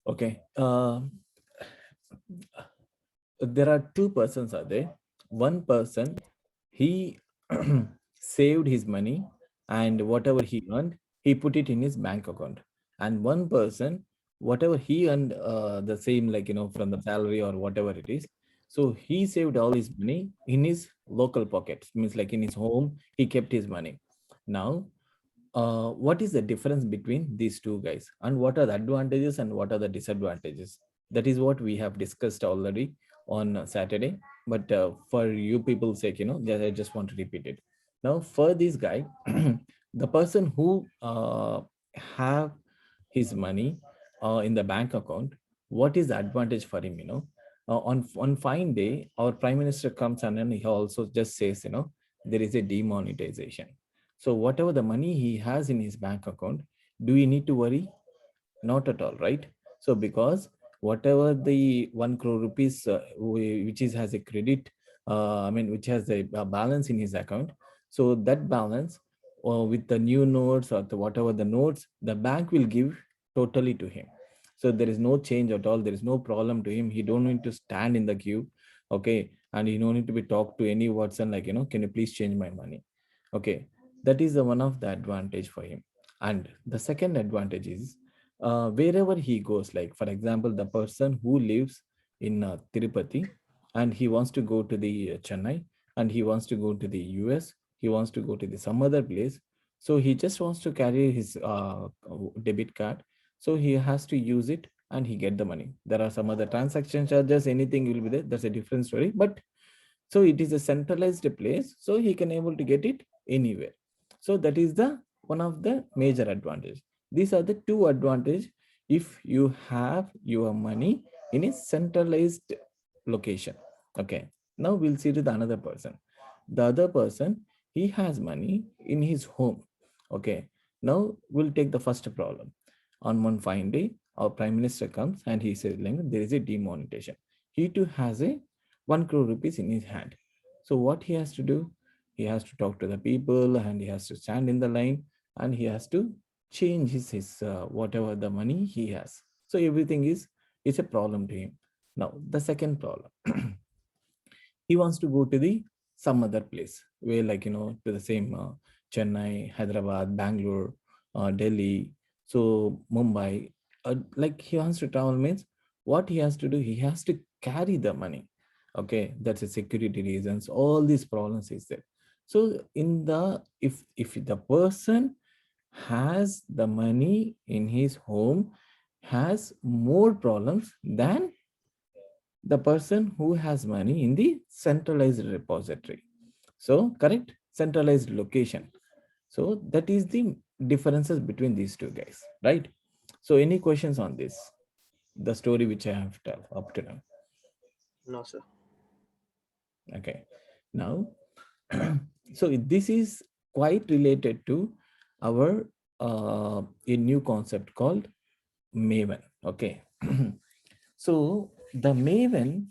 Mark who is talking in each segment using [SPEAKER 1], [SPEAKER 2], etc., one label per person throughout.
[SPEAKER 1] Okay. There are two persons are there. One person, he saved his money, and whatever he earned, he put it in his bank account. And one person, whatever he earned, the same, like, from the salary or whatever it is. So he saved all his money in his local pockets, means like in his home, he kept his money. Now, what is the difference between these two guys, and what are the advantages and what are the disadvantages? That is what we have discussed already on Saturday, but for you people's sake, I just want to repeat it now. For this guy, the person who have his money in the bank account, what is the advantage for him? On fine day, our prime minister comes and then he also just says, there is a demonetization. So whatever the money he has in his bank account, do we need to worry? Not at all, right? So because whatever the 1 crore rupees, which is has a credit, which has a balance in his account, so that balance, with the new notes or whatever the notes, the bank will give totally to him. So there is no change at all. There is no problem to him. He don't need to stand in the queue, okay, and he don't need to be talked to any person like, can you please change my money, okay. That is the one of the advantage for him. And the second advantage is, wherever he goes, like for example, the person who lives in Tirupati, and he wants to go to the Chennai, and he wants to go to the US, he wants to go to the some other place. So he just wants to carry his debit card, so he has to use it and he get the money. There are some other transaction charges, anything will be there, that's a different story. But so it is a centralized place, so he can able to get it anywhere. So that is the one of the major advantage. These are the two advantage if you have your money in a centralized location. Okay, now we'll see to the another person. The other person, he has money in his home. Okay, now we'll take the first problem. On one fine day, our prime minister comes and he says, like, there is a demonetization. He too has a 1 crore rupees in his hand. So what he has to do? He has to talk to the people and he has to stand in the line and he has to change his whatever the money he has. So everything is a problem to him. Now the second problem, he wants to go to the some other place where, like, to the same Chennai, Hyderabad, Bangalore, Delhi, so Mumbai. Like he wants to travel means what he has to do, he has to carry the money. Okay, that's a security reasons. All these problems is there. So in the if the person has the money in his home, has more problems than the person who has money in the centralized repository. So correct, centralized location. So that is the differences between these two guys, right? So any questions on this, the story which I have told up to now?
[SPEAKER 2] No, sir.
[SPEAKER 1] Okay, now so this is quite related to our a new concept called Maven. Okay. So the Maven,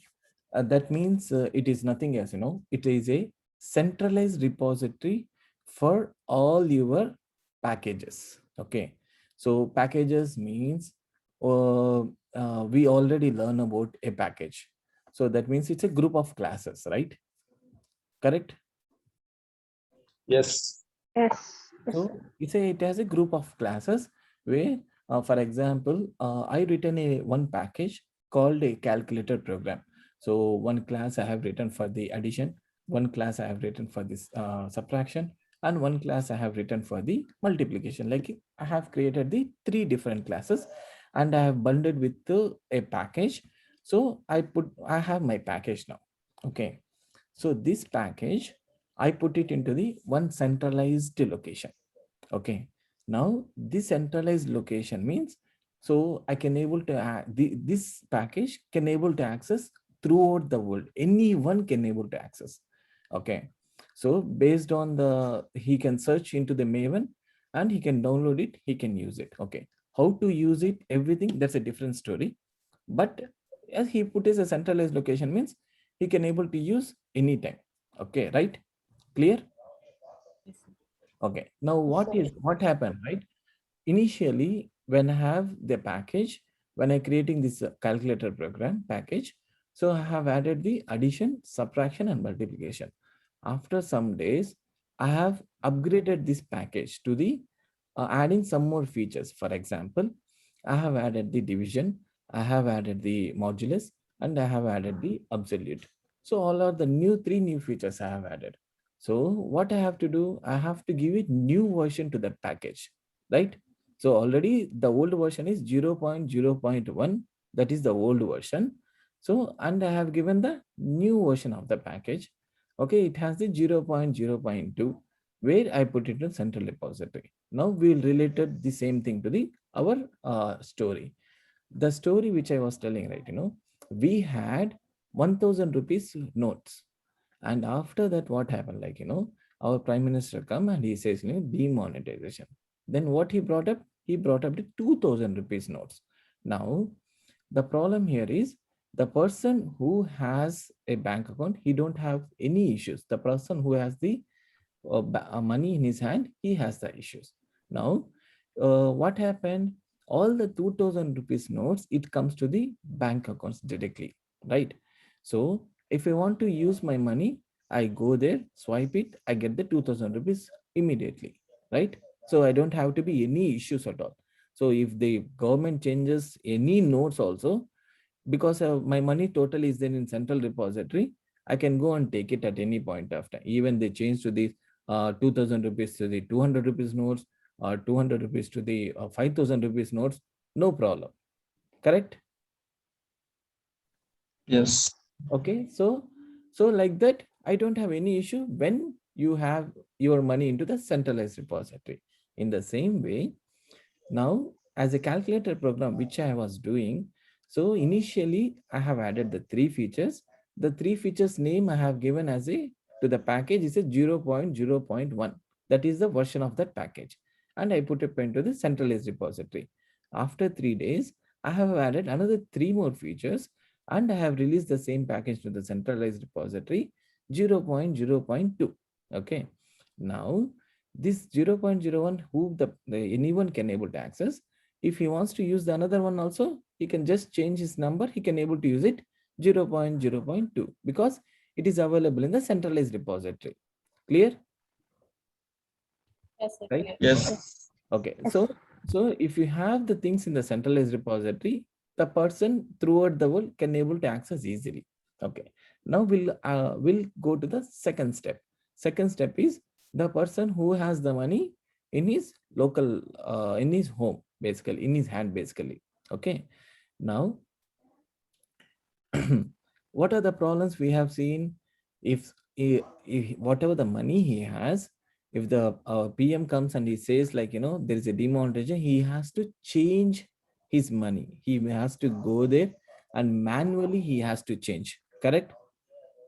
[SPEAKER 1] that means it is nothing else, it is a centralized repository for all your packages. Okay. So packages means, we already learn about a package. So that means it's a group of classes, right? Correct.
[SPEAKER 2] Yes.
[SPEAKER 3] Yes. Yes, sir.
[SPEAKER 1] So it has a group of classes where, for example, I written a one package called a calculator program. So one class I have written for the addition, one class I have written for this subtraction, and one class I have written for the multiplication. Like I have created the three different classes, and I have bundled with a package. So I have my package now. Okay. So this package, I put it into the one centralized location. Okay. Now this centralized location means, so I can able to this package can able to access throughout the world. Anyone can able to access. Okay. So based on he can search into the Maven and he can download it. He can use it. Okay. How to use it? Everything, that's a different story. But as he put as a centralized location means he can able to use anytime. Okay. Right. Clear? Okay. Now
[SPEAKER 3] Yes, sir.
[SPEAKER 1] what happened, right? Initially, when I have the package, when I creating this calculator program package, so I have added the addition, subtraction, and multiplication. After some days, I have upgraded this package to the adding some more features. For example, I have added the division, I have added the modulus, and I have added the absolute. So all are the three new features I have added. So what I have to do, I have to give it new version to that package, right? So already the old version is 0.0.1, that is the old version. So, and I have given the new version of the package. Okay, it has the 0.0.2 where I put it in central repository. Now we will relate the same thing to the our story. The story which I was telling, right? We had 1000 rupees notes, and after that, what happened? Our prime minister come and he says, demonetization. Then what he brought up? He brought up the 2000 rupees notes. Now the problem here is the person who has a bank account, he don't have any issues. The person who has the money in his hand, he has the issues. Now, what happened? All the 2000 rupees notes, it comes to the bank accounts directly, right? So if I want to use my money, I go there, swipe it, I get the 2000 rupees immediately, right? So I don't have to be any issues at all. So if the government changes any notes also, because my money total is then in central repository, I can go and take it at any point of time. Even they change to the 2000 rupees to the 200 rupees notes, or 200 rupees to the 5000 rupees notes, no problem. Correct?
[SPEAKER 2] Yes.
[SPEAKER 1] Okay, so like that, I don't have any issue when you have your money into the centralized repository. In the same way, now, as a calculator program, which I was doing, so initially I have added the three features. The three features name I have given as a to the package is a 0.0.1. That is the version of that package. And I put it into the centralized repository. After 3 days, I have added another three more features and I have released the same package to the centralized repository 0.0.2. Okay. Now, this 0.01 who anyone can able to access. If he wants to use the another one also, he can just change his number, he can able to use it 0.0.2 because it is available in the centralized repository. Clear?
[SPEAKER 3] Yes, sir,
[SPEAKER 1] Right?
[SPEAKER 3] clear.
[SPEAKER 2] Yes.
[SPEAKER 1] Okay, so if you have the things in the centralized repository, the person throughout the world can able to access easily. Okay, now we'll go to the second step. Second step is the person who has the money in his local in his home, basically in his hand, basically. Okay, now what are the problems we have seen? If whatever the money he has, if the PM comes and he says there is a demonetization, he has to change his money. He has to go there and manually he has to change. Correct?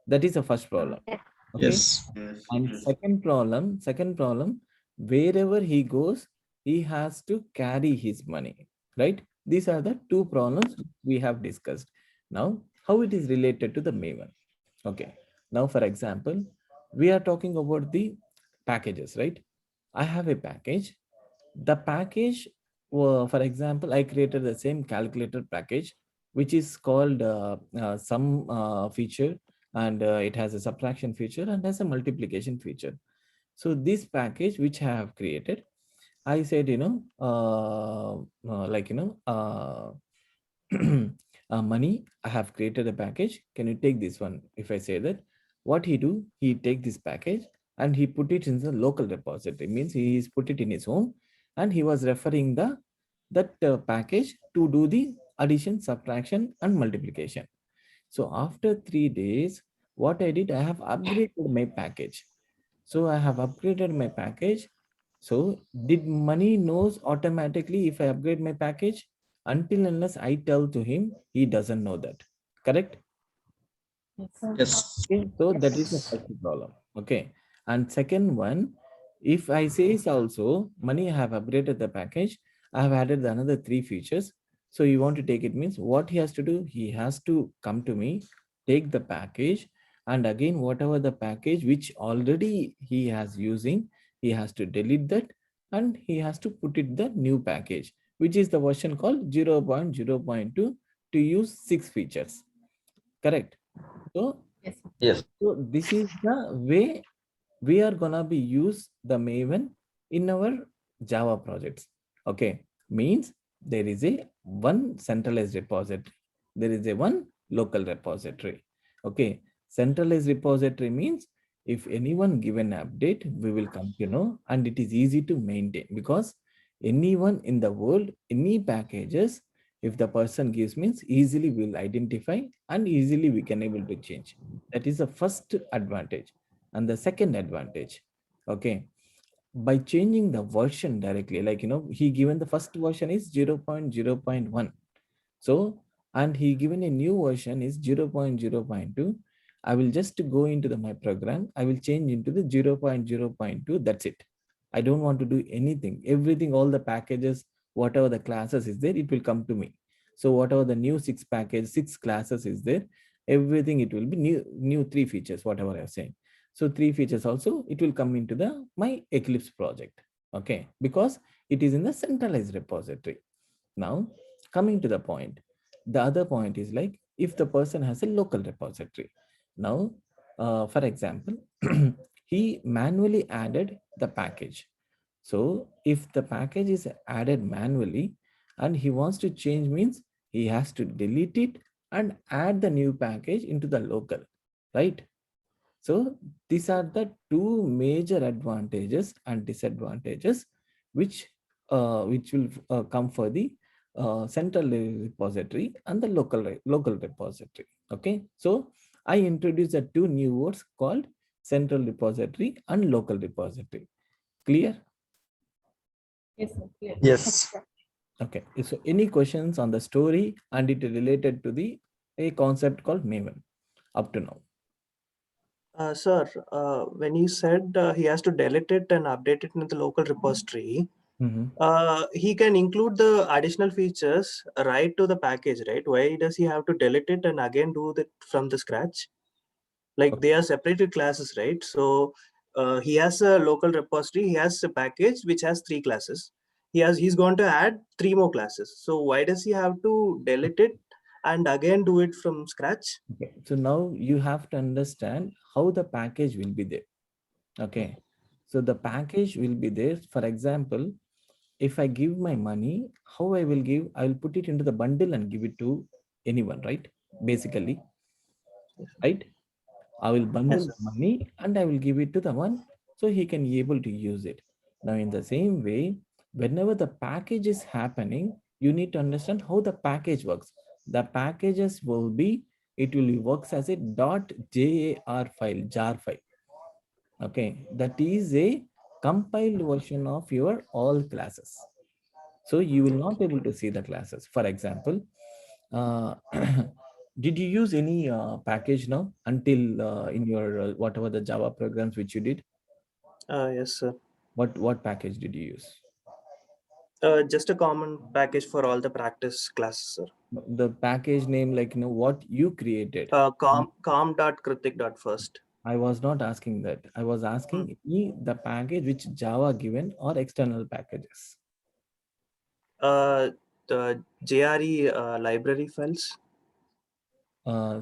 [SPEAKER 1] That is the first problem. Okay.
[SPEAKER 2] Yes.
[SPEAKER 1] And second problem, wherever he goes, he has to carry his money, right? These are the two problems we have discussed. Now, how it is related to the Maven? Okay. Now, for example, we are talking about the packages, right? I have a package. The package, for example, I created the same calculator package, which is called sum feature, and it has a subtraction feature and has a multiplication feature. So this package which I have created, I said, money, I have created a package. Can you take this one? If I say that, what he do, he take this package and he put it in the local repository. Means he is put it in his home and he was referring that package to do the addition, subtraction, and multiplication. So after 3 days, what I did, I have upgraded my package. So I have upgraded my package. So did money knows automatically if I upgrade my package? Until unless I tell to him, he doesn't know that. Correct?
[SPEAKER 3] Yes, sir.
[SPEAKER 2] Yes.
[SPEAKER 1] Okay, so that is the
[SPEAKER 3] Yes.
[SPEAKER 1] first problem. Okay. And second one, if I say also money, I have upgraded the package, I have added another three features. So you want to take it means what he has to do, he has to come to me, take the package, and again, whatever the package which already he has using, he has to delete that and he has to put it the new package. which is the version called 0.0.2 to use 6 features. Correct? So,
[SPEAKER 3] Yes.
[SPEAKER 2] Yes.
[SPEAKER 1] so this is the way we are gonna be use the Maven in our Java projects. Okay, means there is a one centralized repository, there is a one local repository. Okay, centralized repository means if anyone give an update, we will come to know, and it is easy to maintain because anyone in the world, any packages, if the person gives means easily we'll identify and easily we can able to change. That is the first advantage. And the second advantage, okay, by changing the version directly, like, he given the first version is 0.0.1. So, and he given a new version is 0.0.2. I will just go into my program. I will change into the 0.0.2. That's it. I don't want to do anything. Everything, all the packages, whatever the classes is there, it will come to me. So whatever the new 6 package, 6 classes is there, everything it will be new 3 features, whatever I'm saying. So 3 features also, it will come into my Eclipse project. Okay, because it is in the centralized repository. Now, coming to the point, the other point is like if the person has a local repository. Now, for example, he manually added the package. So if the package is added manually and he wants to change means he has to delete it and add the new package into the local, right? So these are the two major advantages and disadvantages which will come for the central repository and the local repository. Okay, so I introduced the two new words called central repository and local repository. Clear?
[SPEAKER 3] Yes, sir. Clear.
[SPEAKER 2] Yes.
[SPEAKER 1] Okay, so any questions on the story and it related to the a concept called Maven up to now?
[SPEAKER 4] Sir, when you said he has to delete it and update it in the local repository,
[SPEAKER 1] Mhm.
[SPEAKER 4] he can include the additional features right to the package, right? Why does he have to delete it and again do that from the scratch? Like they are separated classes, right? So he has a local repository, he has a package which has 3 classes. He's going to add 3 more classes. So why does he have to delete it and again do it from scratch?
[SPEAKER 1] Okay, so now you have to understand how the package will be there. Okay, so the package will be there. For example, if I give my money, how I will give? I will put it into the bundle and give it to anyone, right? Basically, right? I will bundle
[SPEAKER 4] Yes,
[SPEAKER 1] the
[SPEAKER 4] sir.
[SPEAKER 1] money and I will give it to the one so he can be able to use it. Now, in the same way, whenever the package is happening, you need to understand how the package works. The packages will be, it will works as a .jar file. Okay, that is a compiled version of your all classes. So you will not able to see the classes. For example, uh, did you use any package now until in your whatever the Java programs which you did?
[SPEAKER 4] Yes, sir.
[SPEAKER 1] What package did you use?
[SPEAKER 4] Just a common package for all the practice classes, sir.
[SPEAKER 1] The package name, like what you created.
[SPEAKER 4] Com.kritik.first.
[SPEAKER 1] I was not asking that. I was asking the package which Java given or external packages.
[SPEAKER 4] The JRE library files.
[SPEAKER 1] Uh,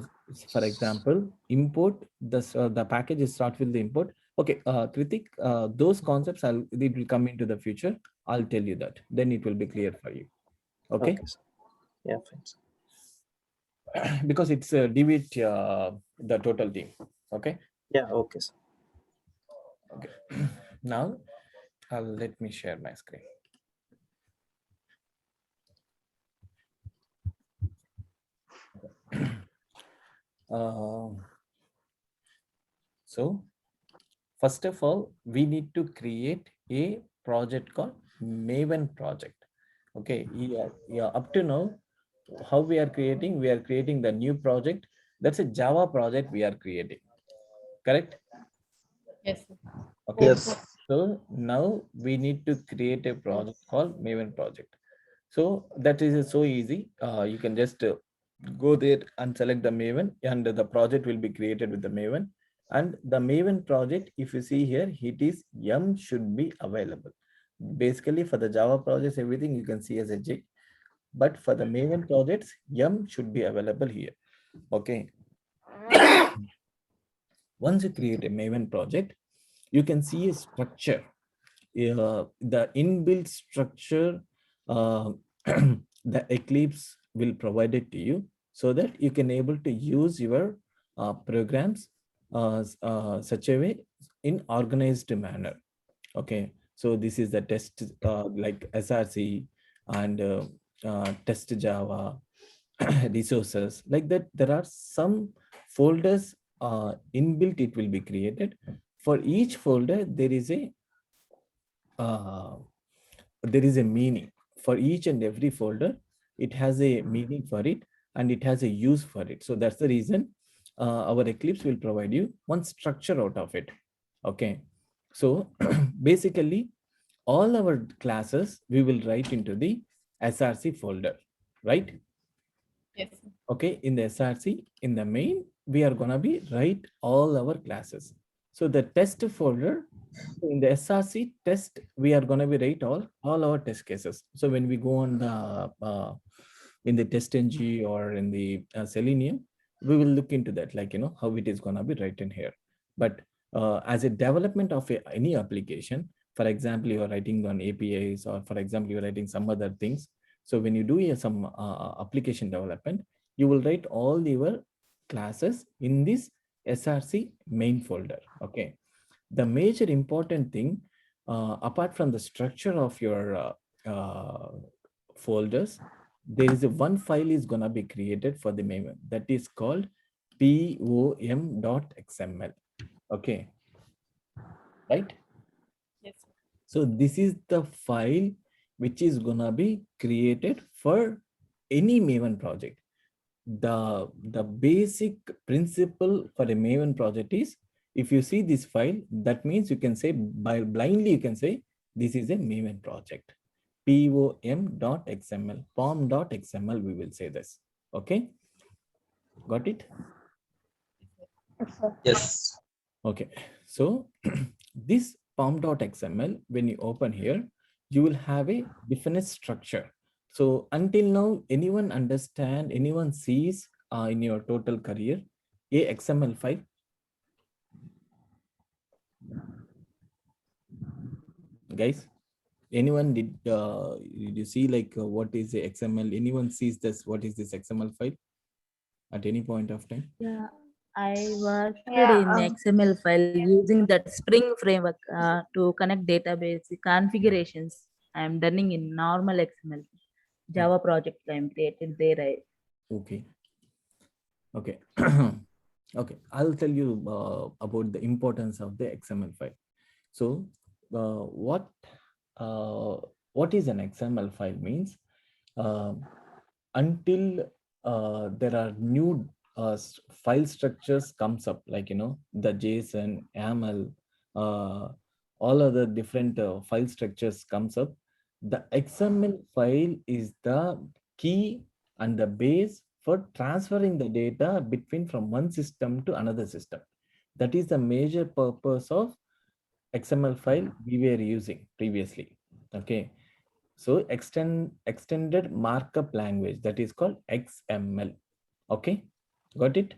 [SPEAKER 1] for example, import the packages start with the import. Okay, Kritik, those concepts it will come into the future. I'll tell you that. Then it will be clear for you. Okay,
[SPEAKER 4] Okay, sir. Yeah, fine, sir.
[SPEAKER 1] because it's divide the total team. Okay.
[SPEAKER 4] Yeah, okay, sir.
[SPEAKER 1] Okay. Now, let me share my screen. Uh, so first of all, we need to create a project called Maven Project. Okay, yeah. Up to now, how we are creating? We are creating the new project. That's a Java project we are creating. Correct?
[SPEAKER 3] Yes, sir.
[SPEAKER 1] Okay.
[SPEAKER 2] Yes.
[SPEAKER 1] So now we need to create a project called Maven Project. So that is so easy. You can just go there and select the Maven, and the project will be created with the Maven. And the Maven project, if you see here, it is yum should be available. Basically, for the Java projects, everything you can see as a J. But for the Maven projects, M should be available here. Okay. Once you create a Maven project, you can see a structure. The inbuilt structure, uh, the Eclipse will provide it to you so that you can able to use your programs such a way in organized manner. Okay, so this is the test like SRC and test Java resources like that. There are some folders inbuilt, it will be created. For each folder, uh, there is a meaning for each and every folder. It has a meaning for it and it has a use for it. So that's the reason our Eclipse will provide you one structure out of it. Okay, so basically all our classes we will write into the SRC folder, right?
[SPEAKER 3] Yes, sir.
[SPEAKER 1] Okay, in the SRC, in the main, we are gonna be write all our classes. So the test folder, in the SRC test, we are gonna be write all our test cases. So when we go on the in the test ng or in the Selenium, we will look into that, like how it is gonna be written here. But as a development of any application, for example, you are writing on APIs, or for example, you are writing some other things. So when you do some application development, you will write all your classes in this SRC main folder. Okay. The major important thing, apart from the structure of your folders, there is one file is gonna be created for the Maven that is called pom.xml. Okay, right?
[SPEAKER 3] Yes, sir.
[SPEAKER 1] So this is the file which is gonna be created for any Maven project. The basic principle for a Maven project is, if you see this file, that means you can say by blindly you can say this is a Maven project. pom.xml, pom.xml, we will say this. Okay, got it?
[SPEAKER 2] Yes.
[SPEAKER 1] Okay, so this pom.xml, when you open here, you will have a definite structure. So until now, anyone understand, anyone sees in your total career, a XML file? Guys, anyone did you see like what is the XML? Anyone sees this, what is this XML file at any point of time?
[SPEAKER 5] Yeah, I worked in XML file using that Spring framework to connect database configurations. I'm running in normal XML Java project I'm created there.
[SPEAKER 1] Okay. Okay. Okay. I'll tell you about the importance of the XML file. So, uh, what is an XML file means? Until there are new file structures comes up, like the JSON, YAML, all other different file structures comes up. The XML file is the key and the base for transferring the data between from one system to another system. That is the major purpose of XML file we were using previously. Okay, so extended markup language, that is called XML. Okay, got it?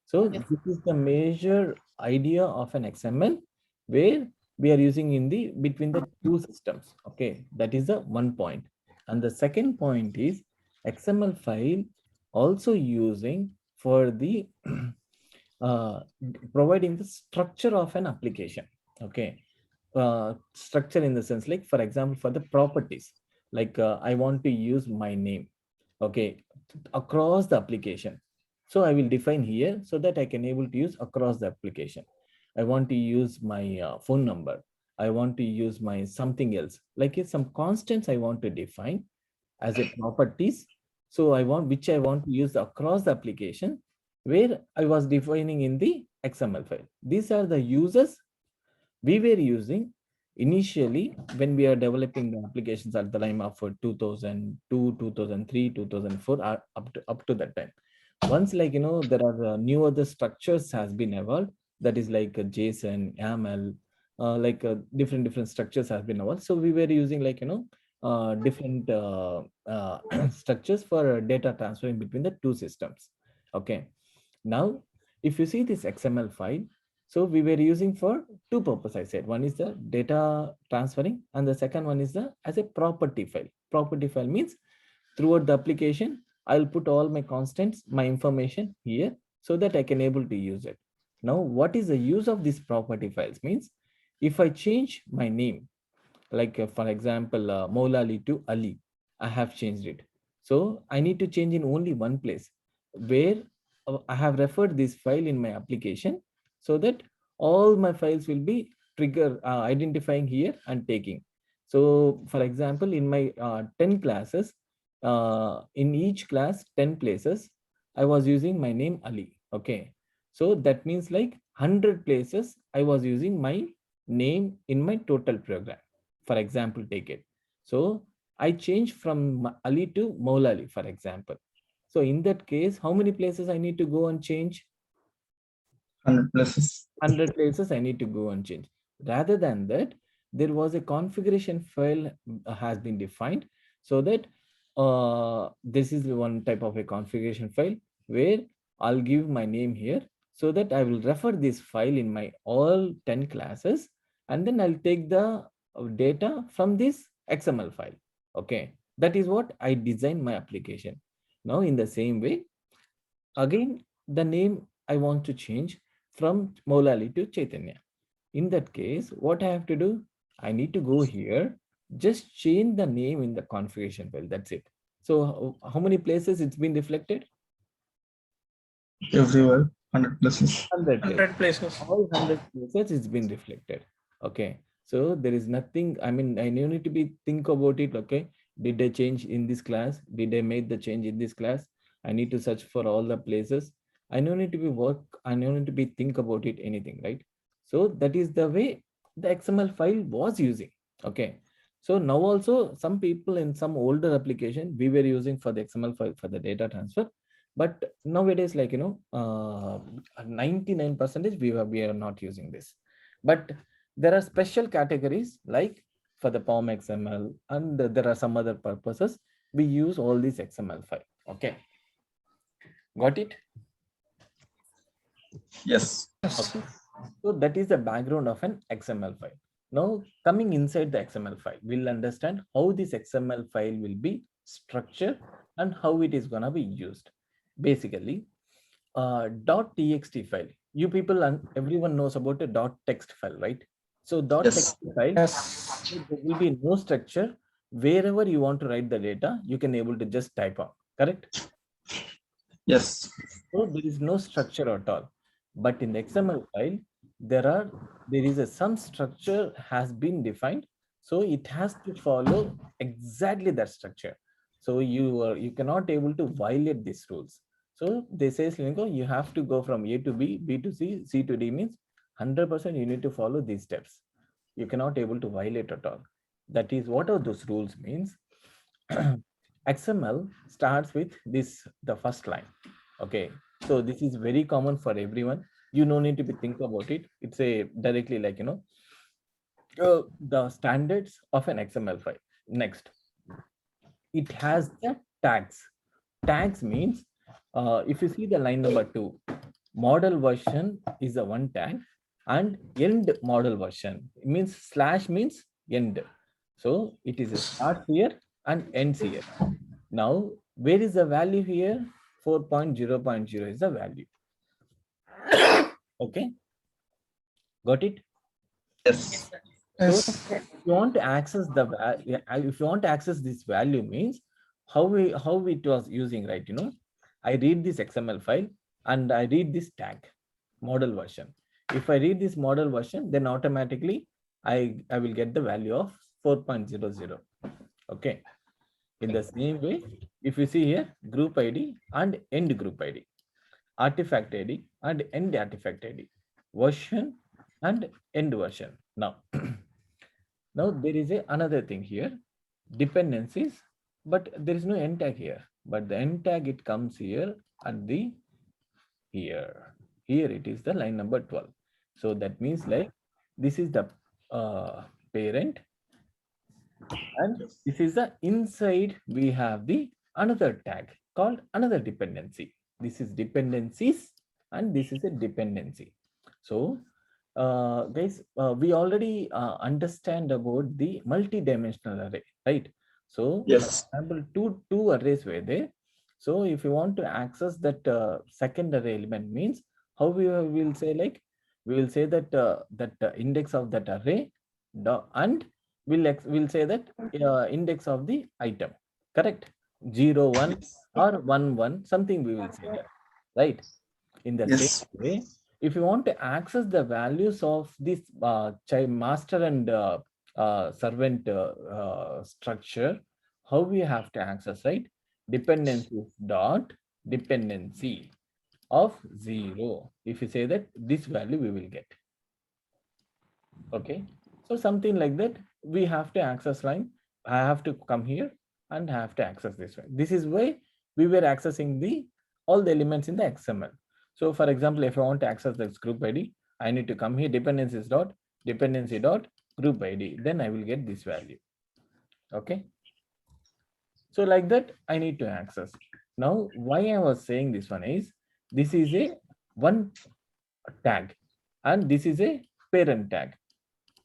[SPEAKER 1] So
[SPEAKER 3] Yes.
[SPEAKER 1] this is the major idea of an XML where we are using in the between the two systems. Okay, that is the one point. And the second point is XML file also using for the uh, providing the structure of an application. Okay, structure in the sense, like for example, for the properties, like I want to use my name, okay, across the application. So I will define here so that I can able to use across the application. I want to use my phone number. I want to use my something else, like some constants I want to define as a properties. So I want, which I want to use across the application, where I was defining in the XML file. These are the users we were using initially when we are developing the applications at the time of 2002, 2003, 2004, up to that time. Once, like there are new other structures has been evolved, that is like JSON, YAML, different structures have been evolved. So we were using different structures for data transferring between the two systems. Okay. Now, if you see this XML file, so we were using for two purposes. I said one is the data transferring, and the second one is the as a property file. Property file means throughout the application, I'll put all my constants, my information here so that I can able to use it. Now, what is the use of these property files means if I change my name, for example, Moulali to Ali, I have changed it. So I need to change in only one place where I have referred this file in my application so that all my files will be identifying here and taking. So for example, in my 10 classes, in each class 10 places, I was using my name Ali. Okay. So that means like 100 places I was using my name in my total program. For example, take it. So I changed from Ali to Moulali, for example. So in that case, how many places I need to go and change?
[SPEAKER 2] 100 places.
[SPEAKER 1] 100 places I need to go and change. Rather than that, there was a configuration file has been defined so that this is one type of a configuration file where I'll give my name here so that I will refer this file in my all 10 classes, and then I'll take the data from this XML file. Okay, that is what I designed my application. Now in the same way, again, the name I want to change from Moulali to Chaitanya. In that case, what I have to do? I need to go here, just change the name in the configuration file. That's it. So how many places it's been reflected?
[SPEAKER 2] Everywhere, 100 places.
[SPEAKER 1] 100
[SPEAKER 6] places.
[SPEAKER 1] All 100 places it's been reflected. Okay. So there is nothing, I mean, I need to be think about it. Okay. Did I change in this class? Did I make the change in this class? I need to search for all the places. I don't need to be work. I don't need to be think about it, anything, right? So that is the way the XML file was using. Okay. So now also some people in some older application we were using for the XML file for the data transfer. But nowadays, 99% we are not using this. But there are special categories like for the POM XML, and there are some other purposes we use all these XML file. Okay, got it?
[SPEAKER 2] Yes.
[SPEAKER 1] Okay. So that is the background of an XML file. Now coming inside the XML file, we'll understand how this XML file will be structured and how it is gonna be used. Basically, .txt file. You people and everyone knows about a .text file, right? So
[SPEAKER 2] Yes.
[SPEAKER 1] .text file, there will be no structure. Wherever you want to write the data, you can able to just type out. Correct?
[SPEAKER 2] Yes.
[SPEAKER 1] So there is no structure at all. But in the XML file, there is some structure has been defined. So it has to follow exactly that structure. So you cannot able to violate these rules. So they say, you have to go from A to B, B to C, C to D means 100% you need to follow these steps. You cannot able to violate at all. That is what are those rules means. XML starts with the first line. Okay, so this is very common for everyone. You no need to be think about it. It's a directly the standards of an XML file. Next, it has the tags. Tags means if you see the line number 2, model version is a one tag, and end model version, it means slash means end. So it is a start here and ends here. Now, where is the value here? 4.0.0 is the value. Okay, got it?
[SPEAKER 2] Yes.
[SPEAKER 1] So if you want to access if you want to access this value means how it was using, right? I read this XML file and I read this tag model version. If I read this model version, then automatically I will get the value of 4.00. Okay. In the same way, if you see here, group ID and end group ID, artifact ID and end artifact ID, version and end version. Now, now there is another thing here, dependencies, but there is no end tag here. But the end tag, it comes here at the here. Here it is the line number 12. So that means like this is the parent, and this is the inside we have the another tag called another dependency. This is dependencies and this is a dependency. So guys, we already understand about the multi-dimensional array, right? So for
[SPEAKER 2] Yes.
[SPEAKER 1] example, two arrays were there. So if you want to access that second array element, means how we will say, like we will say that index of that array and we'll say that index of the item, correct? 0 1 or 1 1, something we will say that, right? In the same
[SPEAKER 2] Yes.
[SPEAKER 1] way, if you want to access the values of this child master and servant structure, how we have to access, right? Dependencies dot dependency of 0. If you say that, this value we will get. Okay, so something like that, we have to access line. I have to come here and have to access this one. This is why we were accessing the all the elements in the XML. So for example, if I want to access this group ID, I need to come here, dependencies dot dependency dot group ID, then I will get this value. Okay, so like that I need to access. Now why I was saying this one is, this is a one tag and this is a parent tag.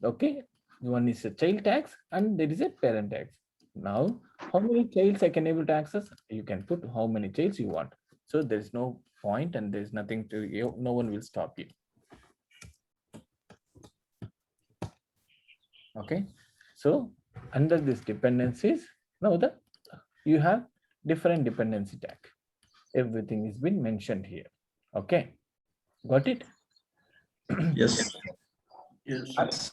[SPEAKER 1] Okay, one is a child tags and there is a parent tags. Now how many childs I can able to access? You can put how many childs you want. So there is no point and there is nothing to you, no one will stop you. Okay, so under this dependencies, now the you have different dependency tag. Everything is been mentioned here. Okay, got it?
[SPEAKER 2] Yes.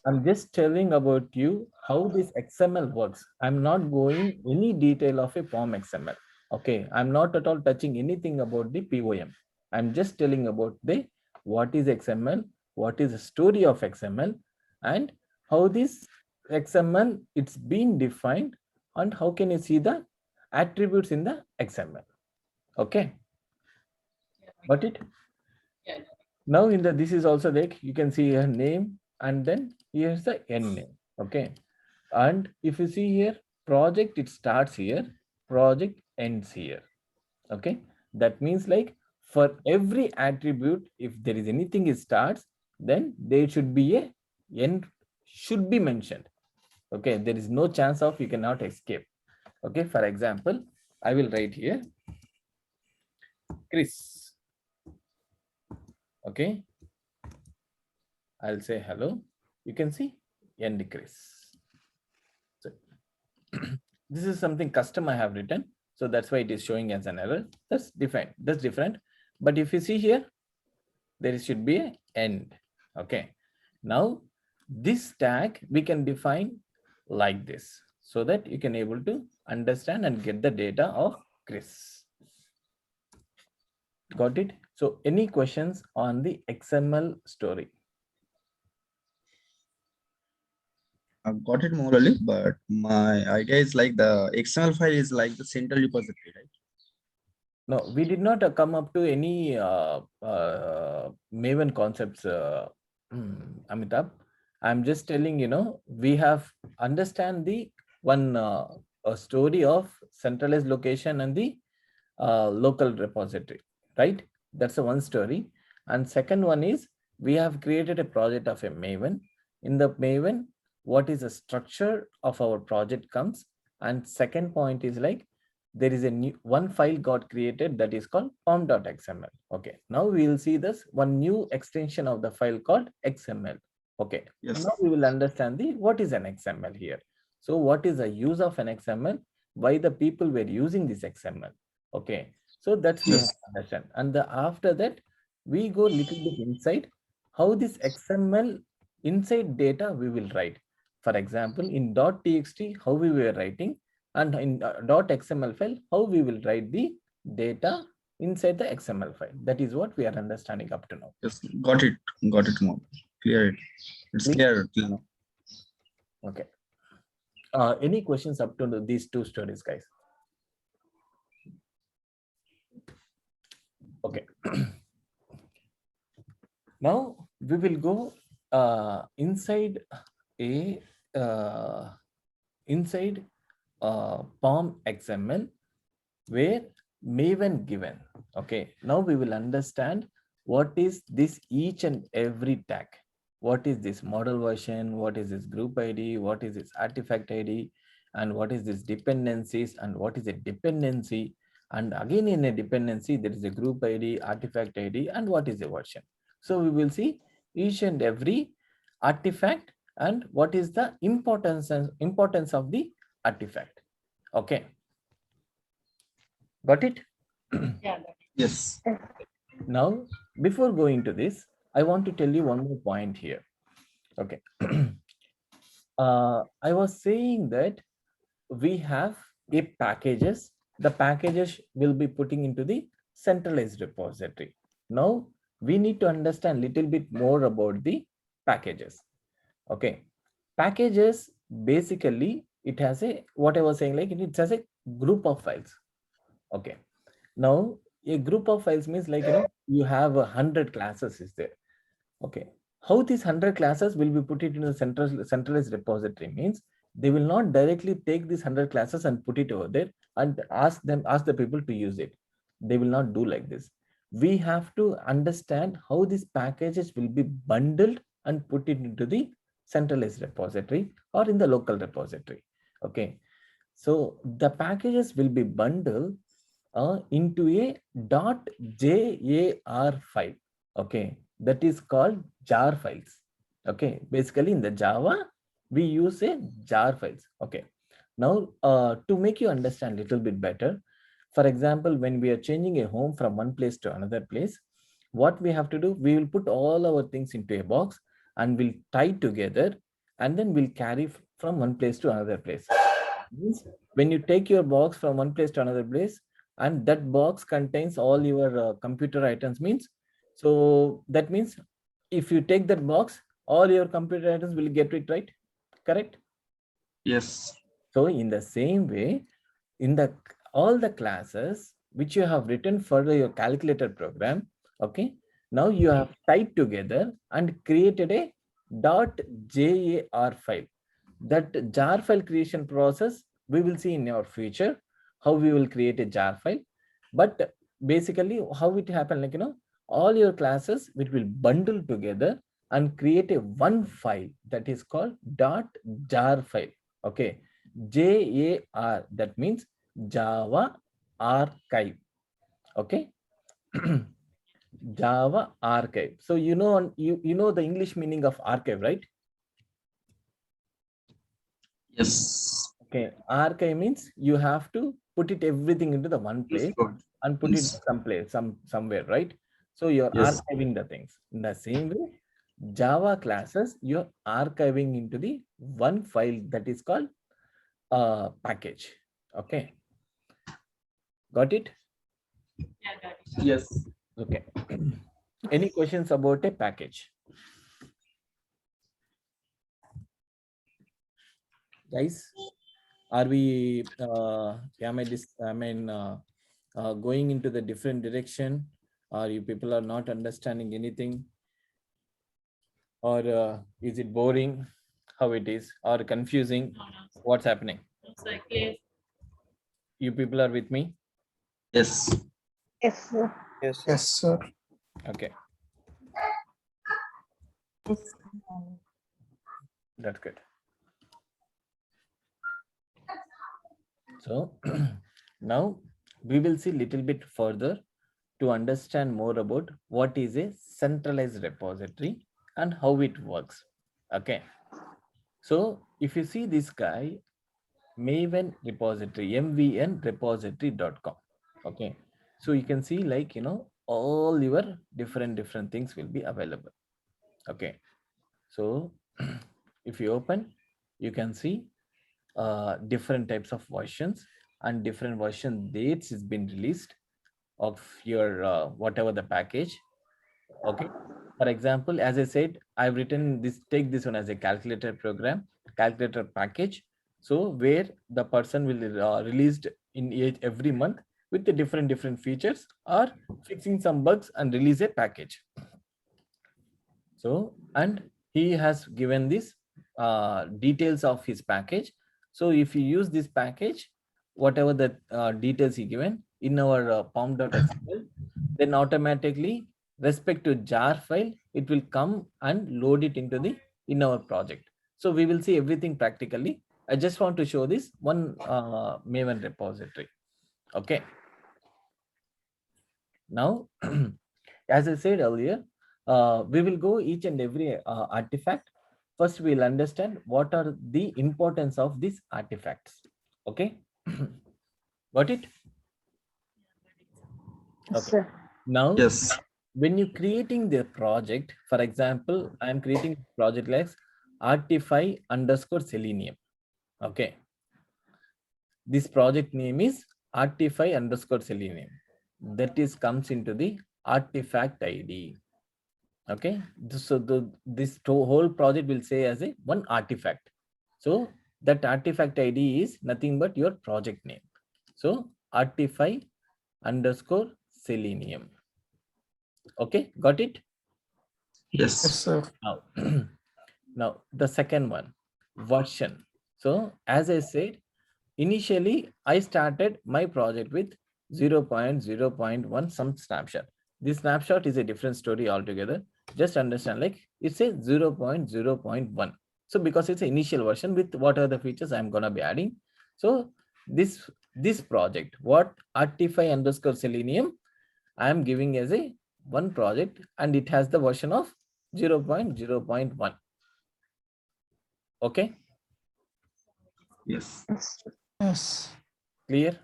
[SPEAKER 1] I'm just telling about you how this XML works. I'm not going any detail of a POM XML. Okay, I'm not at all touching anything about the POM. I'm just telling about the what is XML, what is the story of XML, and how this XML it's been defined, and how can you see the attributes in the XML. Okay, got it?
[SPEAKER 3] Yeah.
[SPEAKER 1] Now in the this is also like you can see a name and then here's the end name. Okay, and if you see here project, it starts here, project ends here. Okay, that means like for every attribute, if there is anything it starts, then there should be a end should be mentioned. Okay, there is no chance of you cannot escape. Okay, for example, I will write here Chris. Okay, I'll say hello. You can see end Chris. So this is something custom I have written. So that's why it is showing as an error. That's different. That's different. But if you see here, there should be an end. Okay. Now this tag we can define like this so that you can able to understand and get the data of Chris. Got it? So any questions on the XML story?
[SPEAKER 2] I've got it morally, but my idea is like the XML file is like the central repository, right?
[SPEAKER 1] No, we did not come up to any Maven concepts, Amitabh. I'm just telling, we have understand the one a story of centralized location and the local repository, right? That's the one story. And second one is we have created a project of a Maven. In the Maven, what is the structure of our project comes. And second point is like, there is a new one file got created that is called pom.xml. Okay, now we will see this one new extension of the file called XML. Okay,
[SPEAKER 2] Yes.
[SPEAKER 1] now we will understand the what is an XML here. So what is the use of an XML? Why the people were using this XML? Okay, so that's we have
[SPEAKER 2] Yes.
[SPEAKER 1] to understand. And after that, we go little bit inside how this XML inside data we will write. For example, in .txt, how we were writing, and in .xml file, how we will write the data inside the XML file. That is what we are understanding up to now.
[SPEAKER 2] Yes. Got it. Got it more. Clear it. It's clear till now.
[SPEAKER 1] Okay. Any questions up to these two stories, guys? Okay. Now we will go inside a inside POM XML where Maven given. Okay, now we will understand what is this each and every tag. What is this model version? What is this group ID? What is this artifact ID? And what is this dependencies? And what is a dependency? And again, in a dependency, there is a group ID, artifact ID, and what is the version. So we will see each and every artifact and what is the importance of the artifact. Okay. Got it?
[SPEAKER 3] Yeah.
[SPEAKER 2] Yes.
[SPEAKER 1] Now, before going to this, I want to tell you one more point here. Okay. I was saying that we have a packages. The packages will be putting into the centralized repository. Now, we need to understand a little bit more about the packages. Okay. Packages, basically, it has a, what I was saying, like it has a group of files. Okay. Now, a group of files means like, you have 100 classes is there. Okay. How these 100 classes will be put it in a centralized repository means they will not directly take these 100 classes and put it over there and ask the people to use it. They will not do like this. We have to understand how these packages will be bundled and put it into the centralized repository or in the local repository. Okay. So the packages will be bundled into a .jar file. Okay, that is called jar files. Okay, basically in the Java we use a jar files. Okay, now to make you understand a little bit better, for example, when we are changing a home from one place to another place, what we have to do, we will put all our things into a box and we'll tie together and then we'll carry from one place to another place. Means when you take your box from one place to another place and that box contains all your computer items means, so that means if you take that box, all your computer items will get it, right? Correct?
[SPEAKER 2] Yes.
[SPEAKER 1] So in the same way, in the all the classes which you have written for your calculator program, okay, now you have tied together and created a .jar file. That jar file creation process we will see in our future, how we will create a jar file. But basically how it happened, like, all your classes which will bundle together and create a one file that is called .jar file. Okay, JAR, that means Java archive. Okay. Java archive. So you know the English meaning of archive, right?
[SPEAKER 2] Yes.
[SPEAKER 1] Okay, archive means you have to put it everything into the one place and put it
[SPEAKER 2] Yes.
[SPEAKER 1] someplace, somewhere, right? So you're
[SPEAKER 2] Yes.
[SPEAKER 1] archiving the things. In the same way, Java classes, you're archiving into the one file that is called package. Okay, got it?
[SPEAKER 3] Yeah, got it.
[SPEAKER 2] Yes.
[SPEAKER 1] Okay. Any questions about a package? Guys, are we going into the different direction, or you people are not understanding anything, or is it boring how it is, or confusing?
[SPEAKER 3] No, no.
[SPEAKER 1] What's happening?
[SPEAKER 3] It's like clear.
[SPEAKER 1] You people are with me?
[SPEAKER 2] Yes.
[SPEAKER 6] Yes, sir.
[SPEAKER 4] Yes.
[SPEAKER 7] Yes, sir.
[SPEAKER 1] Okay,
[SPEAKER 5] Yes.
[SPEAKER 1] that's good. So now we will see little bit further to understand more about what is a centralized repository and how it works. Okay. So if you see this guy, Maven Repository, mvnrepository.com. Okay. So you can see, like, all your different things will be available. Okay. So if you open, you can see different types of versions and different version dates has been released of your whatever the package. Okay, for example, as I said, I've written this, take this one as a calculator program, calculator package. So where the person will released in every month with the different features or fixing some bugs and release a package. So, and he has given this details of his package. So if you use this package, whatever the details he given in our pom.xml, then automatically respect to jar file, it will come and load it into the in our project. So we will see everything practically. I just want to show this one Maven repository. Okay. Now, as I said earlier, we will go each and every artifact. First, we'll understand what are the importance of these artifacts. Okay. Got it? Okay. Now,
[SPEAKER 2] Yes.
[SPEAKER 1] when you're creating the project, for example, I'm creating project like artify underscore selenium. Okay. This project name is artify underscore selenium. That is comes into the artifact ID. Okay. So this whole project will say as a one artifact. So that artifact ID is nothing but your project name. So artify underscore selenium. Okay, got it?
[SPEAKER 2] Yes.
[SPEAKER 6] sir.
[SPEAKER 1] Now, now the second one, version. So as I said, initially I started my project with 0.0.1 some snapshot. This snapshot is a different story altogether. Just understand, like it says 0.0.1. So because it's an initial version with what are the features I'm gonna be adding. So this project, what artify underscore selenium, I am giving as a one project and it has the version of 0.0.1. Okay,
[SPEAKER 2] Yes.
[SPEAKER 6] Yes.
[SPEAKER 1] clear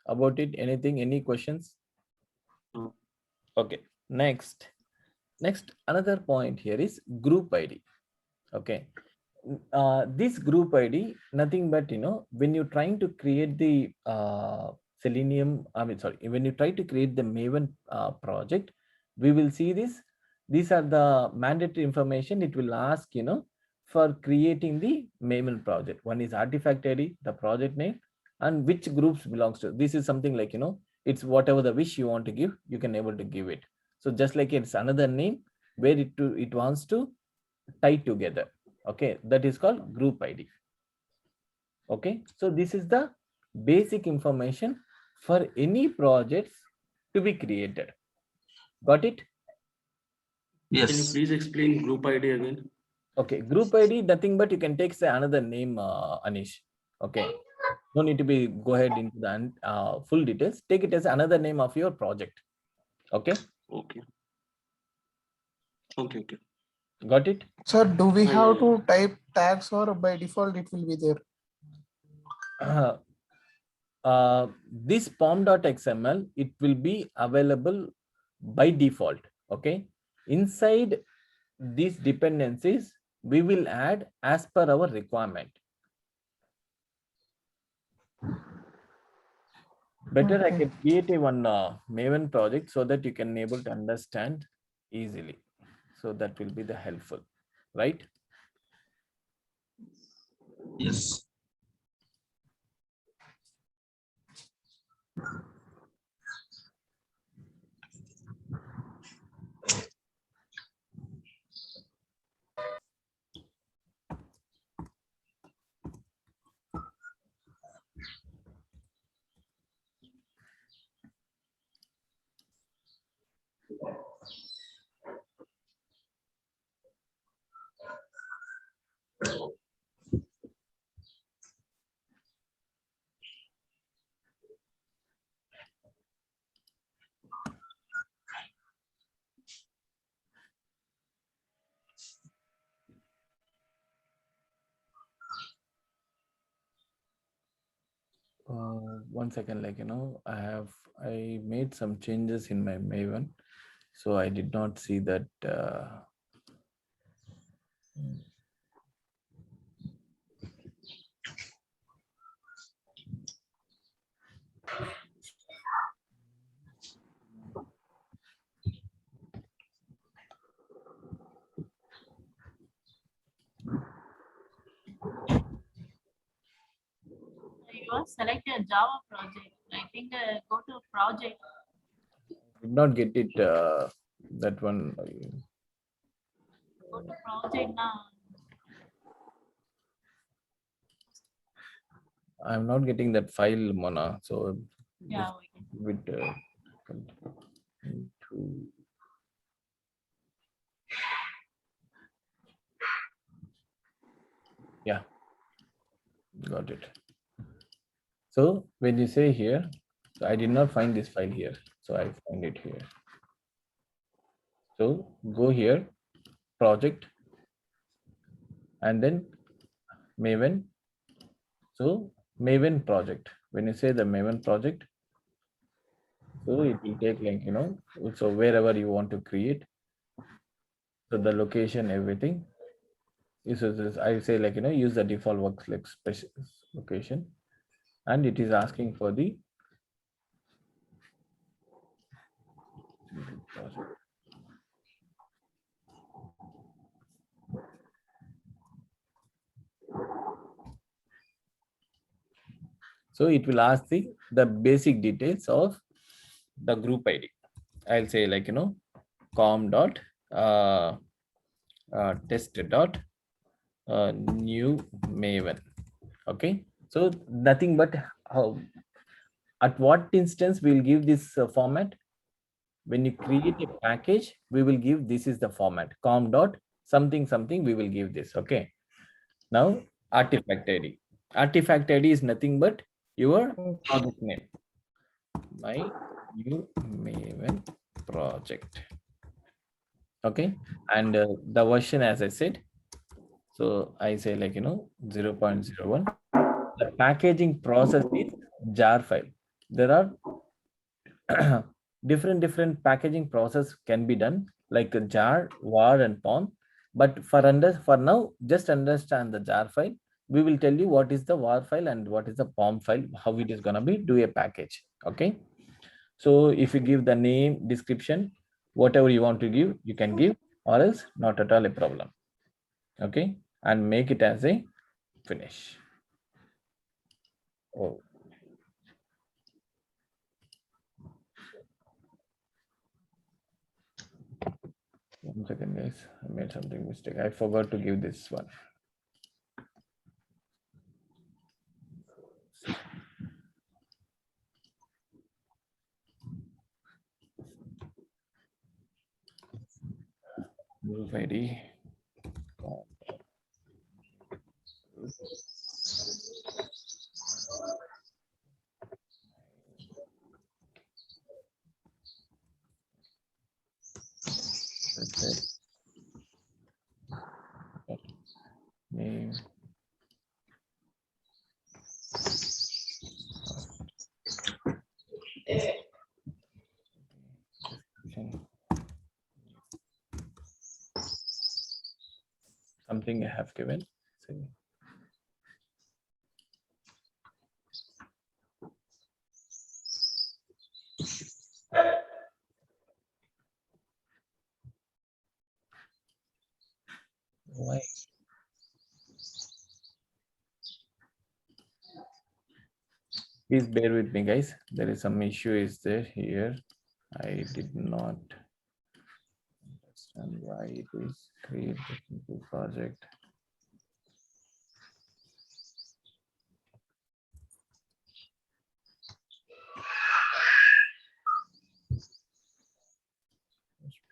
[SPEAKER 1] about it? Anything, any questions?
[SPEAKER 4] No.
[SPEAKER 1] Okay, next another point here is group ID. Okay, this group ID, nothing but, when you're trying to create the Selenium, when you try to create the Maven project, we will see this. These are the mandatory information it will ask, for creating the Maven project. One is artifact ID, the project name, and which groups belongs to. This is something like, it's whatever the wish you want to give, you can able to give it. So just like it's another name where it wants to tie together. Okay, that is called group ID. Okay, so this is the basic information for any projects to be created. Got it?
[SPEAKER 4] Can you
[SPEAKER 2] Yes.
[SPEAKER 4] please explain group ID again?
[SPEAKER 1] Okay, group ID, nothing but you can take say another name, Anish. Okay, no need to be go ahead into the full details. Take it as another name of your project. Okay,
[SPEAKER 4] Okay. Okay. Okay.
[SPEAKER 1] got it?
[SPEAKER 6] Sir, do we
[SPEAKER 4] Yeah,
[SPEAKER 6] have
[SPEAKER 4] yeah,
[SPEAKER 6] to type tags or by default it will be there?
[SPEAKER 1] This pom.xml, it will be available by default. Okay, inside these dependencies, we will add as per our requirement. Better I
[SPEAKER 6] Okay.
[SPEAKER 1] can create a one Maven project so that you can able to understand easily. So that will be the helpful, right?
[SPEAKER 2] Yes.
[SPEAKER 1] One second, like, I made some changes in my Maven, so I did not see that.
[SPEAKER 3] You are selecting a Java project. I think go to project.
[SPEAKER 1] Did not get it. That one.
[SPEAKER 3] Go to project now.
[SPEAKER 1] I'm not getting that file, Mona. So
[SPEAKER 3] Yeah, we can.
[SPEAKER 1] with into yeah, got it. So when you say here, so I did not find this file here, so I find it here. So go here, project, and then Maven. So Maven project. When you say the Maven project, so it will take like, you know, so wherever you want to create, so the location, everything. I say like, you know, use the default workspace location, and it is asking for the project. So it will ask the basic details of the group ID. I'll say like, you know, com dot test dot new Maven. Okay. So nothing but how, at what instance we'll give this format. When you create a package, we will give this is the format com dot something something, we will give this. Okay. Now artifact ID. Artifact ID is nothing but your project name. My new Maven project. Okay. And the version, as I said, so I say like, you know, 0.01. The packaging process is jar file. There are different packaging process can be done like a jar, var, and POM. But for now, just understand the jar file. We will tell you what is the var file and what is the POM file, how it is gonna be do a package. Okay. So if you give the name, description, whatever you want to give, you can give, or else not at all a problem. Okay. And make it as a finish. Oh. 1 second, guys. I made something mistake. I forgot to give this one. Group ID. Name. Something I have given. Why? Please bear with me, guys. There is some issue is there here. I did not understand why it is create the simple project.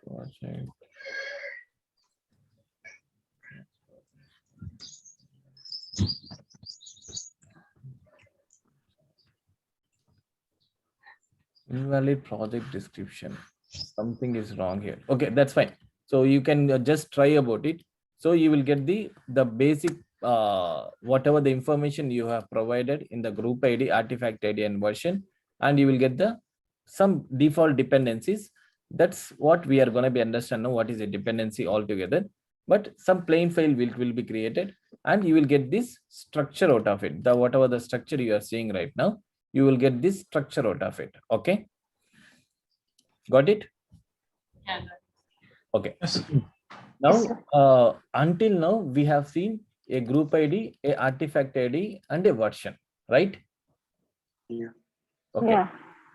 [SPEAKER 1] Project. Invalid project description. Something is wrong here. Okay, that's fine. So you can just try about it. So you will get the basic whatever the information you have provided in the group ID, artifact ID, and version, and you will get the some default dependencies. That's what we are going to be understand now. What is a dependency altogether? But some plain file will be created, and you will get this structure out of it. The whatever the structure you are seeing right now, you will get this structure out of it. Okay, got it?
[SPEAKER 3] Yeah.
[SPEAKER 1] Okay.
[SPEAKER 6] Yes.
[SPEAKER 1] Now, until now, we have seen a group ID, a artifact ID, and a version, right?
[SPEAKER 4] Yeah.
[SPEAKER 1] Okay.
[SPEAKER 7] Yeah.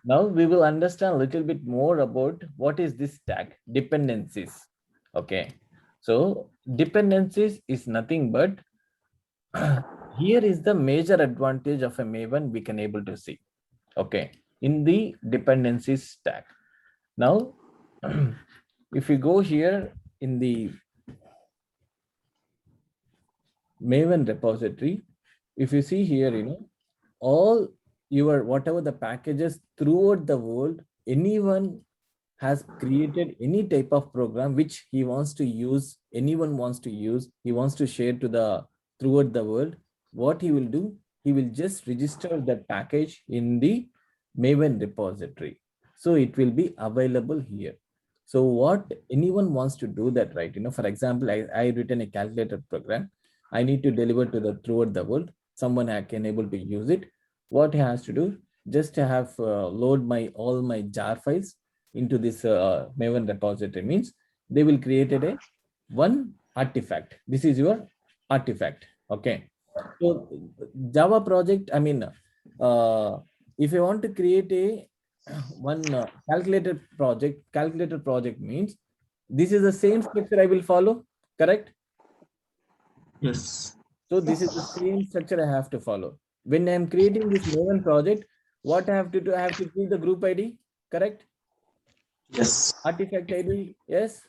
[SPEAKER 1] Now we will understand a little bit more about what is this tag, dependencies. Okay. So dependencies is nothing but here is the major advantage of a Maven we can able to see. Okay, in the dependencies stack. Now, if you go here in the Maven repository, if you see here, all your whatever the packages throughout the world, anyone has created any type of program which he wants to use, anyone wants to use, he wants to share to the throughout the world, what he will do, he will just register that package in the Maven repository. So it will be available here. So what anyone wants to do that, right? For example, I written a calculator program. I need to deliver to the throughout the world. Someone can able to use it. What he has to do, just to have load my all my jar files into this Maven repository, means they will create a one artifact. This is your artifact. Okay. So Java project, if you want to create a one calculator project means this is the same structure I will follow, correct?
[SPEAKER 2] Yes.
[SPEAKER 1] So this is the same structure I have to follow. When I am creating this Maven project, what I have to do, I have to give the group ID, correct?
[SPEAKER 2] Yes.
[SPEAKER 1] Artifact ID, yes.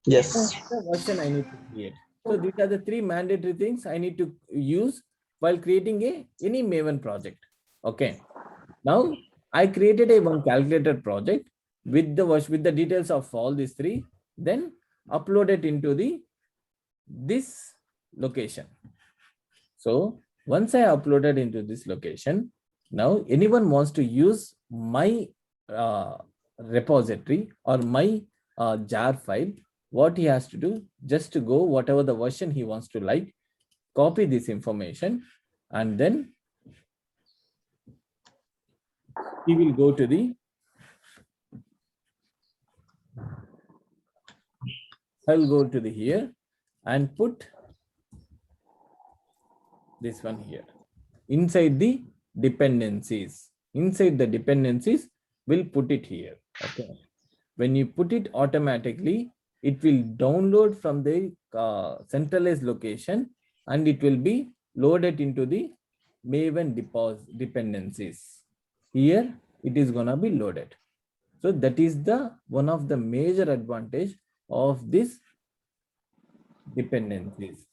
[SPEAKER 2] Yes.
[SPEAKER 1] The version I need to create. So these are the three mandatory things I need to use while creating any Maven project. Okay. Now I created a one calculator project with the details of all these three, then upload it into this location. So once I uploaded into this location, now anyone wants to use my repository or my jar file, what he has to do, just to go whatever the version he wants to like, copy this information, and then he will go to the I'll go to the here and put this one here inside the dependencies. Inside the dependencies, we'll put it here. Okay. When you put it automatically, it will download from the centralized location and it will be loaded into the Maven dependencies. Here it is gonna be loaded. So that is the one of the major advantage of this dependencies.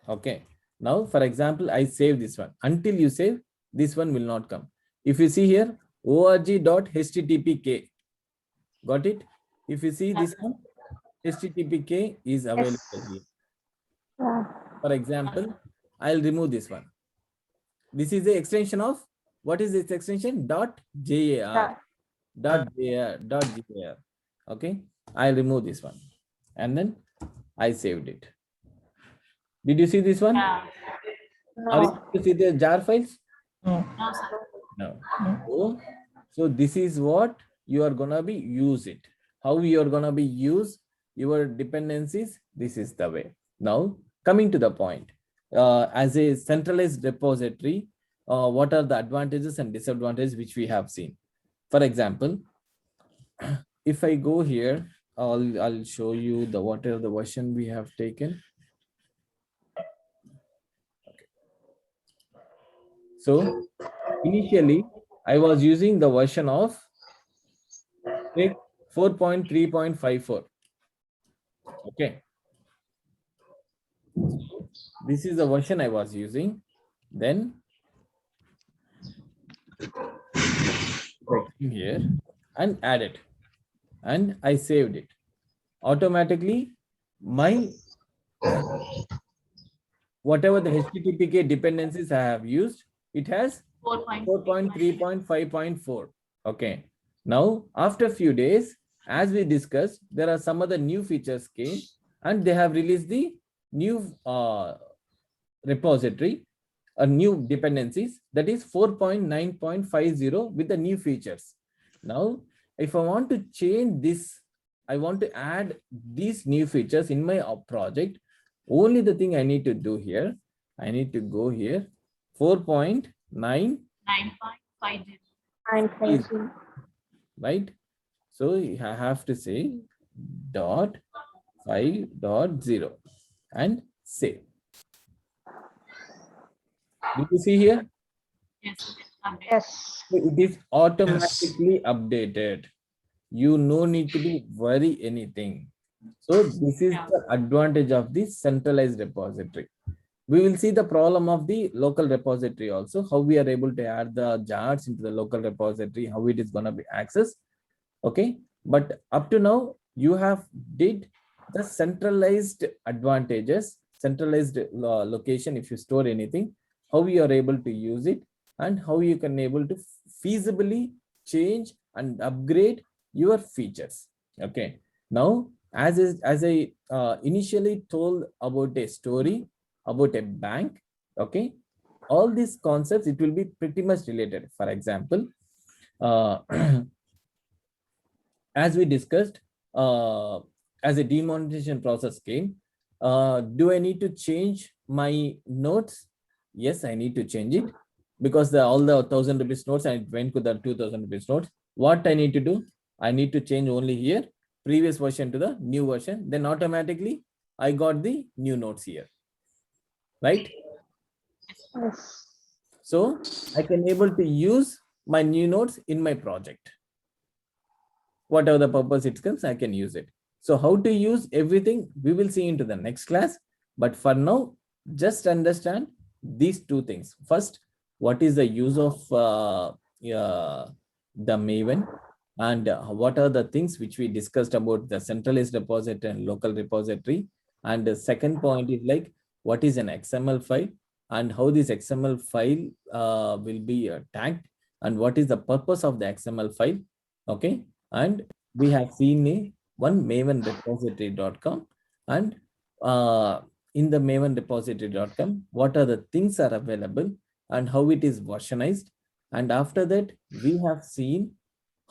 [SPEAKER 1] Okay. Now, for example, I save this one. Until you save, this one will not come. If you see here, org.httpk, got it? If you see this one, httpk is available here. For example, I'll remove this one. This is the extension of, what is this extension? .jar. .jar. Okay. I'll remove this one. And then I saved it. Did you see this one?
[SPEAKER 3] Yeah.
[SPEAKER 1] Are you able to see the jar files?
[SPEAKER 3] No, sir.
[SPEAKER 1] No. So this is what you are gonna be use it. How you are gonna be use your dependencies. This is the way. Now coming to the point, as a centralized repository, what are the advantages and disadvantages which we have seen? For example, if I go here, I'll show you the whatever the version we have taken. So initially, I was using the version of 4.3.54. Okay. This is the version I was using. Then I came here and add it. And I saved it. Automatically, my whatever the HTTPK dependencies I have used, it has 4.3.5.4. Okay. Now, after a few days, as we discussed, there are some other new features came and they have released the new repository, new dependencies, that is 4.9.50 with the new features. Now, if I want to change this, I want to add these new features in my project, only the thing I need to do here, I need to go here, 4.9
[SPEAKER 3] 9.50.
[SPEAKER 1] right? So I have to say .5.0 and save. Did you see here?
[SPEAKER 3] Yes. Update.
[SPEAKER 7] Yes.
[SPEAKER 1] So it is automatically updated. You no need to be worry anything. So this is
[SPEAKER 3] Yeah.
[SPEAKER 1] the advantage of the centralized repository. We will see the problem of the local repository also, how we are able to add the jars into the local repository, how it is going to be accessed. Okay, but up to now you have did the centralized advantages, centralized location. If you store anything, how you are able to use it, and how you can able to feasibly change and upgrade your features. Okay, now as I initially told about a story about a bank. Okay, all these concepts, it will be pretty much related. For example, uh, as we discussed, as a demonetization process came, do I need to change my notes? Yes, I need to change it, because all the 1,000 rupees notes, and it went to the 2,000 rupees notes. What I need to do? I need to change only here previous version to the new version. Then automatically I got the new notes here, right?
[SPEAKER 7] Yes.
[SPEAKER 1] So I can able to use my new notes in my project. Whatever the purpose it comes, I can use it. So how to use everything, we will see into the next class. But for now, just understand these two things. First, what is the use of the Maven, and what are the things which we discussed about the centralized repository and local repository. And the second point is like, what is an XML file, and how this XML file will be tagged, and what is the purpose of the XML file. Okay, and we have seen one Maven repository.com, and in the Maven repository.com, what are the things are available and how it is versionized. And after that, we have seen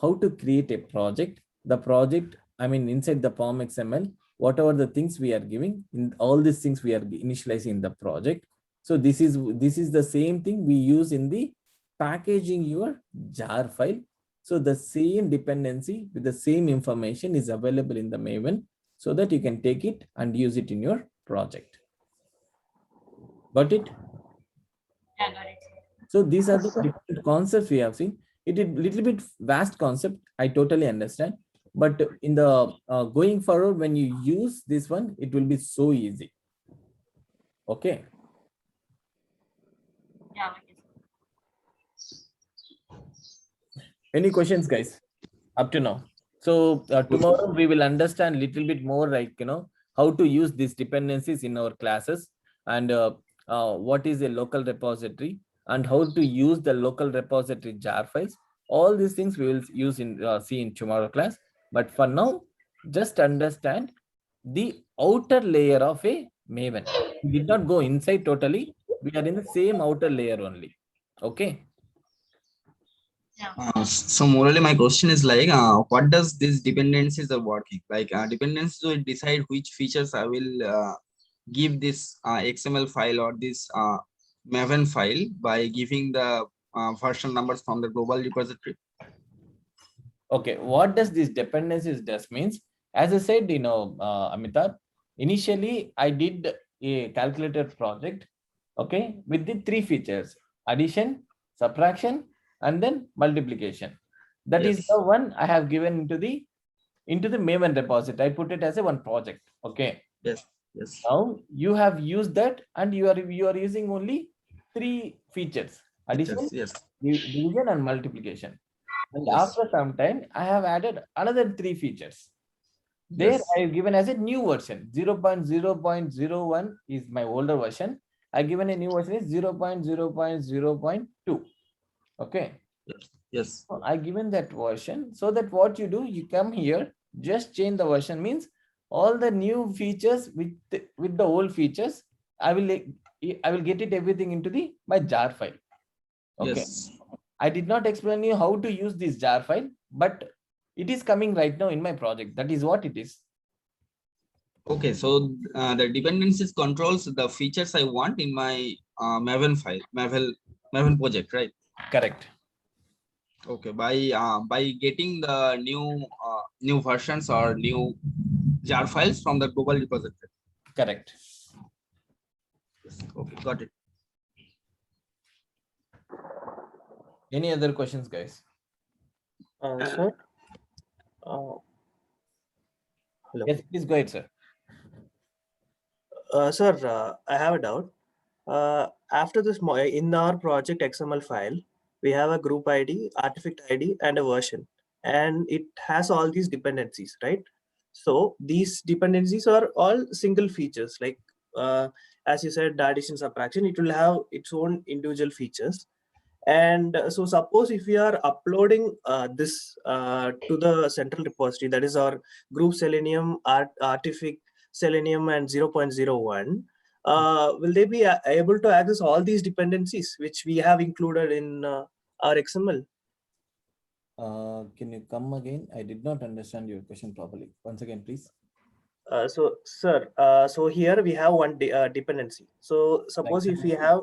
[SPEAKER 1] how to create a project. The project, I mean, inside the POM XML, whatever the things we are giving, in all these things we are initializing the project. So this is the same thing we use in the packaging your jar file. So the same dependency with the same information is available in the Maven, so that you can take it and use it in your project. Got it?
[SPEAKER 3] Yeah, got it.
[SPEAKER 1] So these are the different concepts we have seen. It is little bit vast concept, I totally understand. But in the going forward, when you use this one, it will be so easy. Okay.
[SPEAKER 3] Yeah, okay.
[SPEAKER 1] Any questions, guys, up to now? So tomorrow we will understand little bit more, like, how to use these dependencies in our classes, and what is a local repository, and how to use the local repository jar files. All these things we will use in see in tomorrow class. But for now, just understand the outer layer of a Maven. We did not go inside totally. We are in the same outer layer only. Okay.
[SPEAKER 3] Yeah.
[SPEAKER 2] So morally, my question is like, what does these dependencies are working? Like dependencies will decide which features I will give this XML file or this Maven file by giving the version numbers from the global repository.
[SPEAKER 1] Okay, what does this dependencies does means, as I said, Amitabh, initially I did a calculated project, okay, with the three features: addition, subtraction, and then multiplication. That is
[SPEAKER 2] Yes.
[SPEAKER 1] the one I have given into the Maven repository. I put it as a one project. Okay.
[SPEAKER 2] Yes. Yes.
[SPEAKER 1] Now you have used that, and you are using only three features: addition,
[SPEAKER 2] Yes.
[SPEAKER 1] division, and multiplication. And
[SPEAKER 2] Yes.
[SPEAKER 1] after some time, I have added another three features. There
[SPEAKER 2] Yes.
[SPEAKER 1] I have given as a new version. 0.0.01 is my older version. I given a new version is 0.0.0.2. Okay.
[SPEAKER 2] Yes.
[SPEAKER 1] So I given that version, so that what you do, you come here, just change the version, means all the new features with the old features, I will get it everything into my jar file. Okay.
[SPEAKER 2] Yes.
[SPEAKER 1] I did not explain you how to use this jar file, but it is coming right now in my project. That is what it is.
[SPEAKER 2] Okay, so the dependencies controls the features I want in my Maven file, Maven project, right?
[SPEAKER 1] Correct.
[SPEAKER 2] Okay, by getting the new versions or new jar files from the global repository.
[SPEAKER 1] Correct.
[SPEAKER 2] Yes. Okay, got it.
[SPEAKER 1] Any other questions, guys?
[SPEAKER 4] Sir. Hello.
[SPEAKER 1] Yes, please go ahead, sir.
[SPEAKER 4] Sir, I have a doubt. After this, in our project XML file, we have a group ID, artifact ID, and a version, and it has all these dependencies, right? So these dependencies are all single features. Like as you said, the addition subtraction, it will have its own individual features. And so suppose if we are uploading this to the central repository, that is our group Selenium, artifact Selenium, and 0.01, will they be able to access all these dependencies which we have included in our XML?
[SPEAKER 1] Can you come again? I did not understand your question properly. Once again, please.
[SPEAKER 4] So, sir, so here we have one dependency. So suppose if we have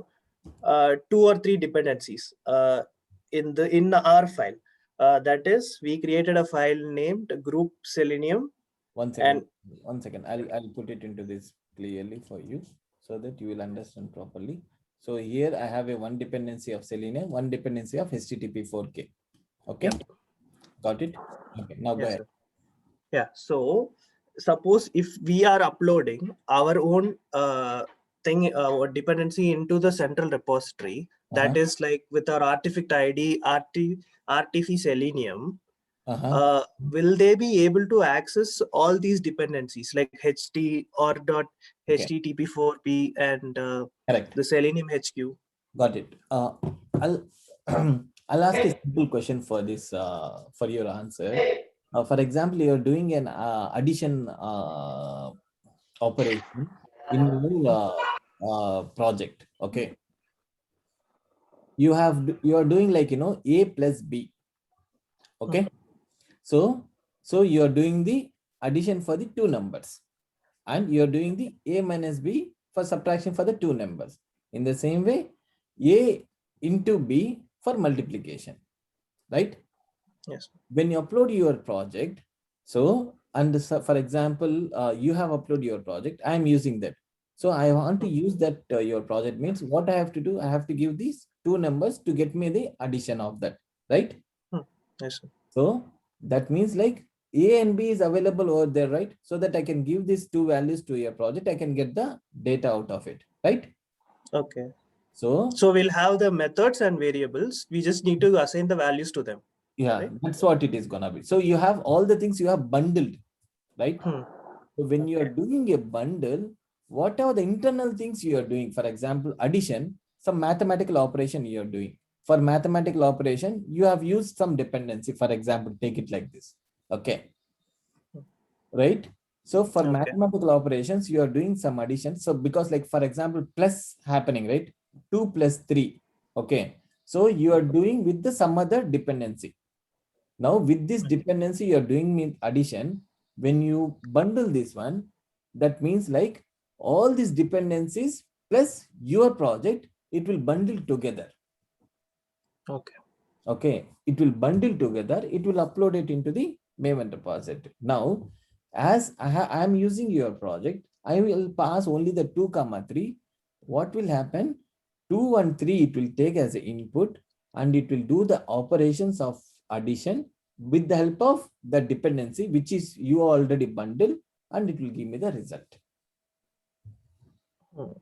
[SPEAKER 4] 2 or 3 dependencies in our file, that is, we created a file named group Selenium.
[SPEAKER 1] One second. One second. I'll put it into this clearly for you so that you will understand properly. So here I have a one dependency of Selenium, one dependency of HTTP 4K. Okay.
[SPEAKER 4] Yeah.
[SPEAKER 1] Got it. Okay. Now go ahead.
[SPEAKER 4] Sir. Yeah. So suppose if we are uploading our own thing or dependency into the central repository, that is like with our artifact ID, artifact Selenium, will they be able to access all these dependencies like HT or dot HTTP4P and the Selenium HQ?
[SPEAKER 1] Got it. I'll I'll ask a simple question for this for your answer. For example, you're doing an addition operation in your project. Okay. You are doing like A plus B. Okay. So you're doing the addition for the two numbers, and you're doing the A minus B for subtraction for the two numbers. In the same way, A into B for multiplication, right?
[SPEAKER 4] Yes.
[SPEAKER 1] When you upload your project, so for example, you have uploaded your project. I am using that. So I want to use that your project means what I have to do. I have to give these two numbers to get me the addition of that, right?
[SPEAKER 4] Yes, sir.
[SPEAKER 1] So that means like A and B is available over there, right? So that I can give these two values to your project. I can get the data out of it, right?
[SPEAKER 4] Okay.
[SPEAKER 1] So
[SPEAKER 4] we'll have the methods and variables. We just need to assign the values to them.
[SPEAKER 1] Yeah,
[SPEAKER 4] right?
[SPEAKER 1] That's what it is gonna be. So you have all the things you have bundled, right? So when you are doing a bundle, whatever the internal things you are doing, for example, addition, some mathematical operation you are doing. For mathematical operation, you have used some dependency. For example, take it like this. Okay. Right. So for mathematical operations, you are doing some addition. So because like, for example, plus happening, right? 2 plus 3. Okay. So you are doing with the some other dependency. Now with this dependency, you're doing addition. When you bundle this one, that means like all these dependencies plus your project, it will bundle together.
[SPEAKER 4] Okay.
[SPEAKER 1] Okay. It will bundle together. It will upload it into the Maven repository. Now, as I am using your project, I will pass only the 2, 3. What will happen? 2 and 3, it will take as an input and it will do the operations of addition with the help of the dependency, which is you already bundled, and it will give me the result.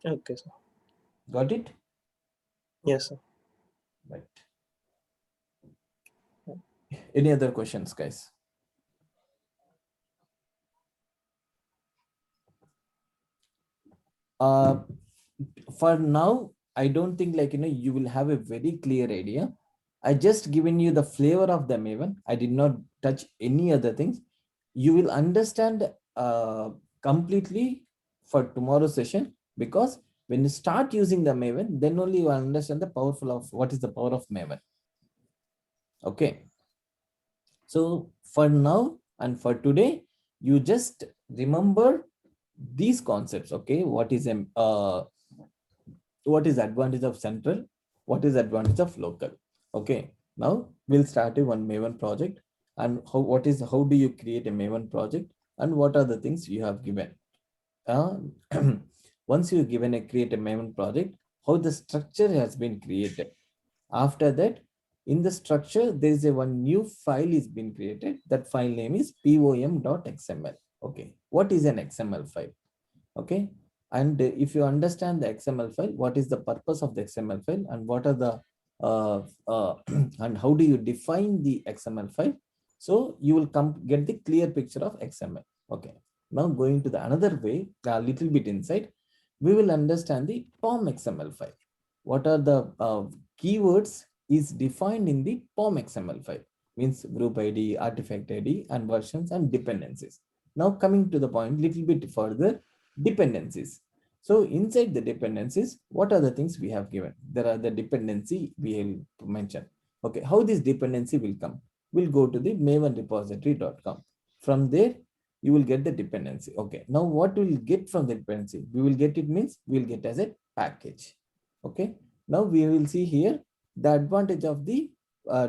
[SPEAKER 4] Okay, sir.
[SPEAKER 1] Got it?
[SPEAKER 4] Yes, sir.
[SPEAKER 1] Right. Any other questions, guys? For now, I don't think like, you will have a very clear idea. I just given you the flavor of the Maven. I did not touch any other things. You will understand completely for tomorrow's session, because when you start using the Maven, then only you understand the powerful of what is the power of Maven. Okay. So for now and for today, you just remember these concepts. Okay. What is advantage of central? What is advantage of local? Okay. Now we'll start a one Maven project, and how do you create a Maven project, and what are the things you have given. Once you given create a Maven project, how the structure has been created. After that, In the structure, there is a one new file is being created. That file name is pom.xml. Okay, what is an XML file? Okay, and if you understand the XML file, what is the purpose of the XML file, and what are the and how do you define the XML file? So you will get the clear picture of XML. Okay, now going to the another way, a little bit inside, we will understand the POM XML file. What are the keywords is defined in the POM XML file? Means group ID, artifact ID, and versions and dependencies. Now coming to the point, little bit further, dependencies. So inside the dependencies, what are the things we have given? There are the dependency we will mention. Okay, how this dependency will come? We'll go to the Maven Repository.com. From there, you will get the dependency. Okay, now what we'll get from the dependency? We will get it means we'll get as a package. Okay, now we will see here the advantage of the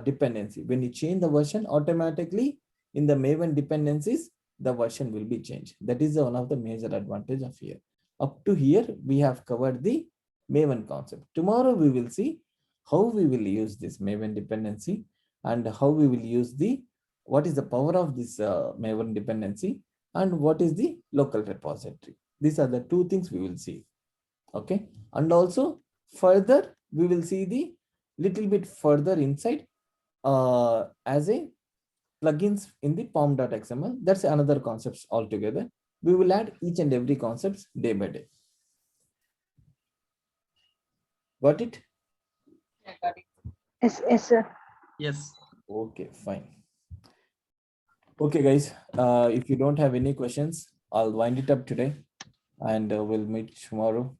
[SPEAKER 1] dependency. When you change the version, automatically in the Maven dependencies, the version will be changed. That is one of the major advantage of here. Up to here, we have covered the Maven concept. Tomorrow, we will see how we will use this Maven dependency and how we will use what is the power of this Maven dependency and what is the local repository. These are the two things we will see. Okay, and also further, we will see the little bit further inside as a plugins in the pom.xml. That's another concepts altogether. We will add each and every concepts day by day. Got it?
[SPEAKER 7] Yes, yes, sir.
[SPEAKER 2] Yes.
[SPEAKER 1] Okay, fine. Okay, guys, if you don't have any questions, I'll wind it up today and we'll meet tomorrow.